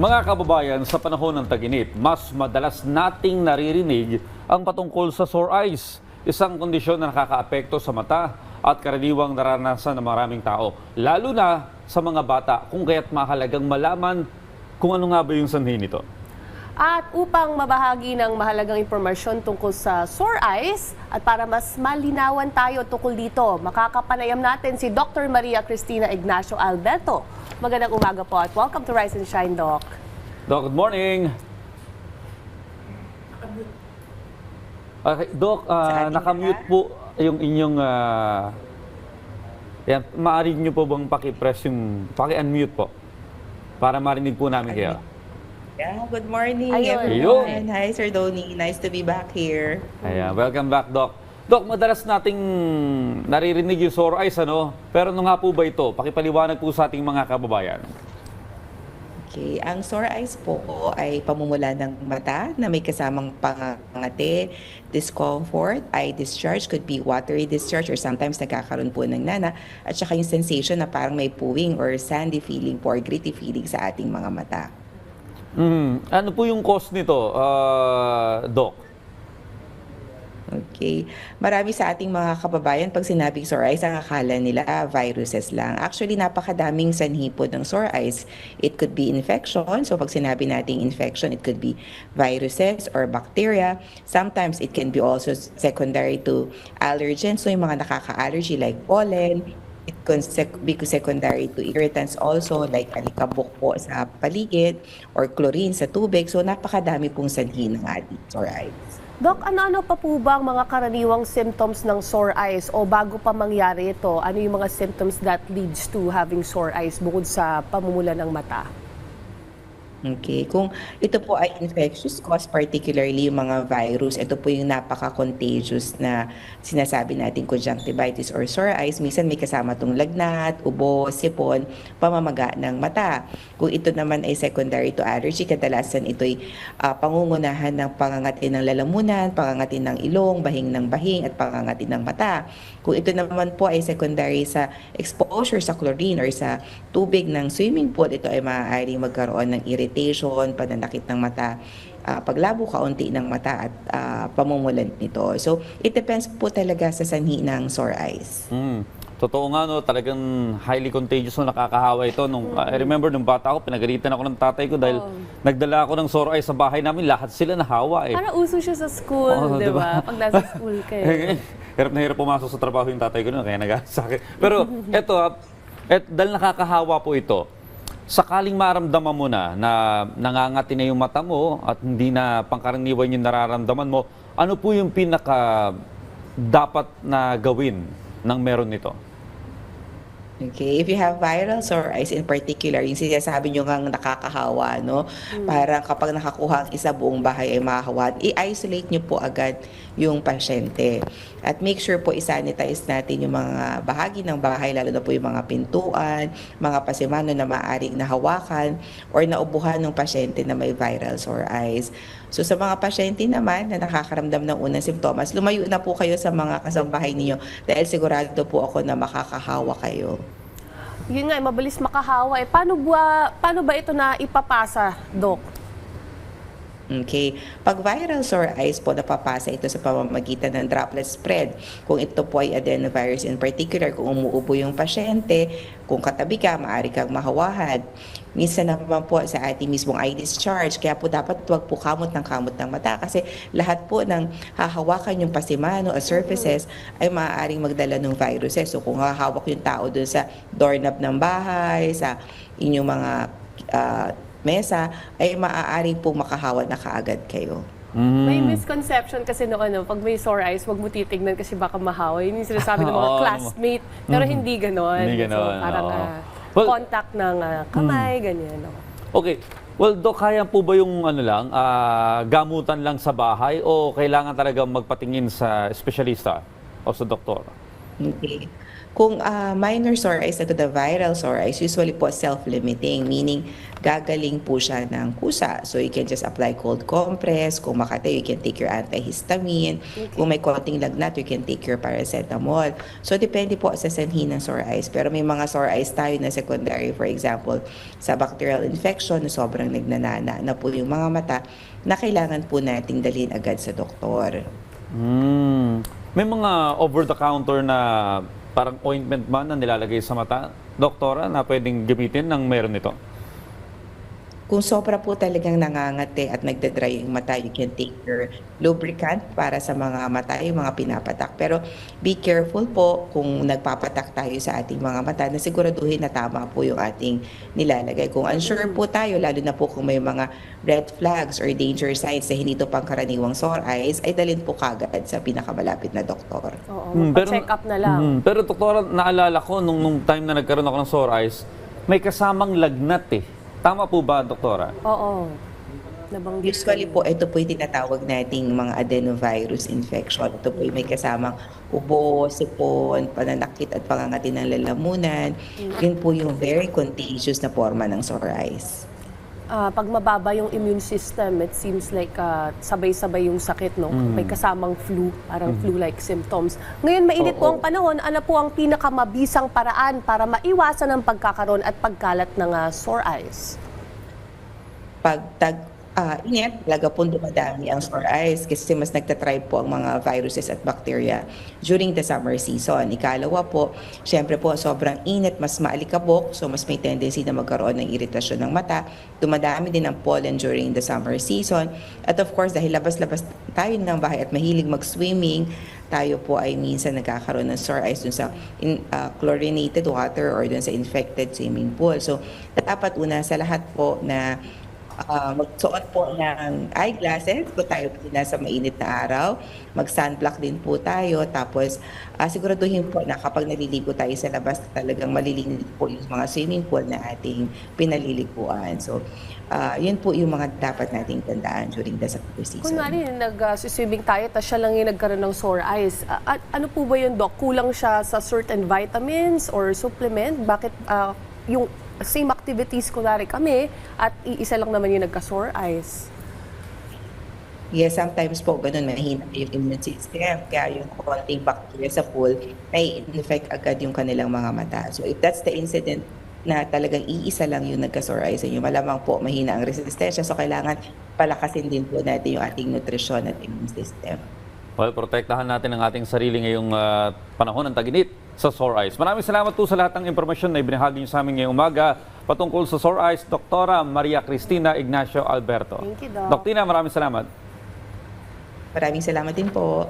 Mga kababayan, sa panahon ng tag-init, mas madalas nating naririnig ang patungkol sa sore eyes, isang kondisyon na nakakaapekto sa mata at karaniwang naranasan ng maraming tao, lalo na sa mga bata, kung kaya't mahalagang malaman kung ano nga ba yung sanhi nito. At upang mabahagi ng mahalagang impormasyon tungkol sa sore eyes at para mas malinawan tayo tungkol dito, makakapanayam natin si Dr. Maria Cristina Ignacio Alberto. Magandang umaga po at welcome to Rise and Shine, Doc. Doc, good morning. Okay, Doc, nakamute po yung inyong... yan, maaari nyo po bang paki-press yung... Paki-unmute po para marinig po namin kayo. Yeah, good morning Ayun. everyone. Hi Sir Donnie, nice to be back here. Ayan, welcome back, Doc. Doc, madalas nating naririnig yung sore eyes, ano? Pero ano nga po ba ito? Pakipaliwanag po sa ating mga kababayan. Okay, ang sore eyes po ay pamumula ng mata na may kasamang pangangati, discomfort, eye discharge, could be watery discharge or sometimes nagkakaroon po ng nana, at saka yung sensation na parang may puwing or sandy feeling po or gritty feeling sa ating mga mata. Ano po yung cause nito, Doc? Okay. Marami sa ating mga kababayan, pag sinabing sore eyes, ang akala nila viruses lang. Actually, napakadaming sanhi po ng sore eyes. It could be infection. So, pag sinabi nating infection, it could be viruses or bacteria. Sometimes, it can be also secondary to allergens. So, yung mga nakaka-allergy like pollen. It can be secondary to irritants also like alikabok po sa paligid or chlorine sa tubig. So, napakadami pong sanhi ng ating sore eyes. Doc, ano-ano pa po ba ang mga karaniwang symptoms ng sore eyes o bago pa mangyari ito, ano yung mga symptoms that leads to having sore eyes bukod sa pamumula ng mata? Okay, kung ito po ay infectious cause, particularly yung mga virus, ito po yung napaka-contagious na sinasabi natin conjunctivitis or sore eyes. Minsan may kasama itong lagnat, ubo, sipon, pamamaga ng mata. Kung ito naman ay secondary to allergy, kadalasan ito'y pangungunahan ng pangangati ng lalamunan, pangangati ng ilong, bahing ng bahing, at pangangati ng mata. Kung ito naman po ay secondary sa exposure sa chlorine or sa tubig ng swimming pool, ito ay maaaring magkaroon ng irritation, pananakit ng mata, paglabo kaunti ng mata at pamumulan nito. So, it depends po talaga sa sanhi ng sore eyes. Totoo nga, no, talagang highly contagious, no, nakakahawa ito. I remember nung bata ako, pinagalitan ako ng tatay ko dahil nagdala ako ng sore eyes sa bahay namin, lahat sila nahawa eh. Para uso siya sa school, di ba? Pag nasa school kayo. Hirap na hirap pumasok sa trabaho yung tatay ko noon, kaya nag-asakit. Pero eto, dahil nakakahawa po ito, sakaling maramdaman mo na nangangati na yung mata mo at hindi na pangkaraniwan yung nararamdaman mo, ano po yung pinaka dapat na gawin ng meron nito? Okay, if you have viral sore eyes in particular, yung sinasabi nyo ngang nakakahawa, no? Parang kapag nakakuha ang isa, buong bahay ay mahahawa, i-isolate nyo po agad yung pasyente. At make sure po isanitize natin yung mga bahagi ng bahay, lalo na po yung mga pintuan, mga pasimano na maaaring nahawakan or naubuhan ng pasyente na may viral sore eyes. So sa mga pasyente naman na nakakaramdam ng unang simptomas, lumayo na po kayo sa mga kasambahay ninyo dahil sigurado po ako na makakahawa kayo. Yun nga, mabilis makahawa. Paano ba ito na ipapasa, Doc? Okay. Pag viral sore eyes po, napapasa ito sa pamamagitan ng droplet spread. Kung ito po ay adenovirus in particular, kung umuubo yung pasyente, kung katabi ka, maaari kang mahawahan. Minsan naman po sa ating mismong eye discharge, kaya po dapat huwag po kamot ng mata kasi lahat po ng hahawakan yung pasimano at surfaces ay maaaring magdala ng viruses. So kung hahawak yung tao dun sa doorknob ng bahay, sa inyong mga mesa, ay maaari po makahawa na kaagad kayo. May misconception kasi pag may sore eyes, wag mo titignan kasi baka mahawa. Yun yung sinasabi ng mga classmate. Pero hindi ganon. Hindi ganon, So, parang Well, contact ng kamay, ganyan. Okay. Well, Doc, kaya po ba yung gamutan lang sa bahay o kailangan talaga magpatingin sa espesyalista o sa doktor? Okay. Kung minor sore eyes na to the viral sore eyes, usually po self-limiting, meaning gagaling po siya ng kusa. So you can just apply cold compress. Kung makatayo, you can take your antihistamine. Kung may konting lagnat, you can take your paracetamol. So depende po sa sanhi ng sore eyes. Pero may mga sore eyes tayo na secondary, for example, sa bacterial infection na sobrang nagnanana na po yung mga mata na kailangan po nating dalhin agad sa doktor. May mga over-the-counter na parang ointment ba na nilalagay sa mata, doktora, na pwedeng gamitin ng meron nito? Kung sobra po talagang nangangati at nagdadry yung mata, you can take your lubricant para sa mga mata, yung mga pinapatak. Pero be careful po kung nagpapatak tayo sa ating mga mata na siguraduhin na tama po yung ating nilalagay. Kung unsure po tayo, lalo na po kung may mga red flags or danger signs na hindi ito pangkaraniwang sore eyes, ay dalhin po kagad sa pinakamalapit na doktor. Oo, magpa-check up na lang. Pero doktora, naalala ko nung time na nagkaroon ako ng sore eyes, may kasamang lagnat eh. Tama po ba, doktora? Oo. Nabanggit Usually po, ito po yung tinatawag nating mga adenovirus infection. Ito po yung may kasamang ubo, sipon, pananakit at pangangati ng lalamunan. Yun po yung very contagious na forma ng sore eyes. Pag mababa yung immune system, it seems like sabay-sabay yung sakit, no? May kasamang flu, parang flu-like symptoms. Ngayon, mainit po ang panahon. Ano po ang pinakamabisang paraan para maiwasan ang pagkakaroon at pagkalat ng sore eyes? Pag init, talaga po dumadami ang sore eyes kasi mas nagtatribe po ang mga viruses at bacteria during the summer season. Ikalawa po, syempre po, sobrang init, mas maalikabok, so mas may tendency na magkaroon ng iritasyon ng mata. Dumadami din ang pollen during the summer season. At of course, dahil labas-labas tayo ng bahay at mahilig mag-swimming, tayo po ay minsan nagkakaroon ng sore eyes dun sa chlorinated water or dun sa infected swimming pool. So, dapat una sa lahat po na magsuot po ng eyeglasses kung tayo po nasa mainit na araw. Mag-sunblock din po tayo. Tapos, siguraduhin po na kapag naliligo tayo sa labas, talagang malilinis po yung mga swimming pool na ating pinaliliguan. So, yun po yung mga dapat nating tandaan during the summer season. Kunwari, nag-swimming tayo, tapos siya lang yung nagkaroon ng sore eyes. Ano po ba yun, Doc? Kulang siya sa certain vitamins or supplement? Bakit yung same activities kunwari kami at iisa lang naman yung nagka-sore eyes? Yes, sometimes po ganun, mahina yung immune system. Kaya yung konting bacteria sa pool, may infect agad yung kanilang mga mata. So if that's the incident na talagang iisa lang yung nagka-sore eyes sa inyo, malamang po mahina ang resistensya. So kailangan palakasin din po natin yung ating nutrisyon at immune system. Well, protektahan natin ang ating sarili ngayong panahon ng tag-init sa sore eyes. Maraming salamat po sa lahat ng impormasyon na ibinahagi niyo sa amin ngayong umaga patungkol sa sore eyes, Doktora Maria Cristina Ignacio Alberto. Thank you, Doc. Dok Tina, maraming salamat. Maraming salamat din po.